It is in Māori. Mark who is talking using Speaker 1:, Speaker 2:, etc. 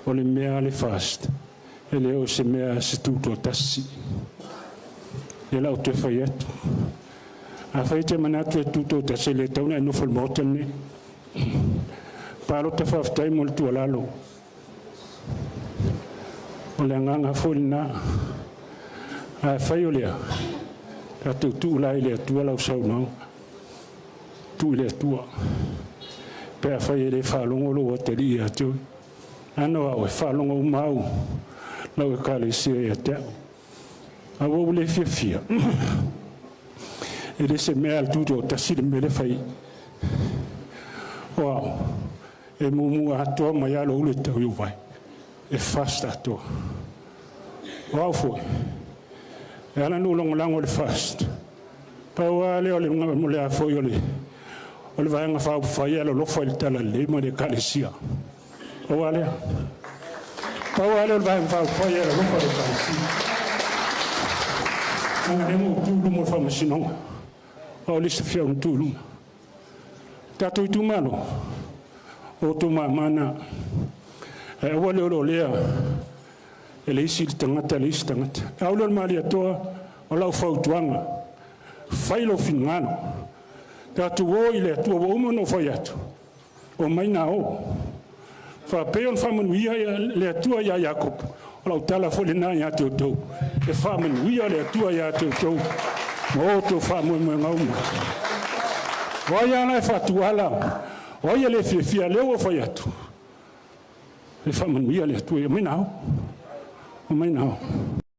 Speaker 1: o le mea le fast e le o se mea se tuto tasi e la o te whai atu a whai te manatu e tuto tasi le tauna e no whalmotem ne palo te whaftai mo le tualalo o le anganga wholina a whai o lea a tu lai le atua lau saunau tu le atua pe a whai e le whalongo lo o te li atu ano au e whalongo umau lau e kale sia e te a wau le fia fia e le se mea al tuto tasi le mele whai wow e mumu atoa mai alo ule tau iu vai e fast atoa wow foi e ala nu longo lango le fast pau ale o le mule a foi o le vaenga whau whai alo lofo il tala le mo le kalesia o ale pau ale o le vaenga whau whai alo lofo le kalesia anga le mo tulu mo whamasinonga o le se fia un tulu tato i tumalo o tu mana e wale o lea e le isi tangata le isi tangata au le mali atoa o lau fautuanga failo fingano tatu o ile atua o umono fai atu o maina o fa peon famanuia le atua ia Jacob o lau tala fo le na ia te o tau e famanuia le atua ia te o tau o to famoe ngauma Oia na fatuala, oia le fia leo fai atu. Le famanuia le atu, o mai nao.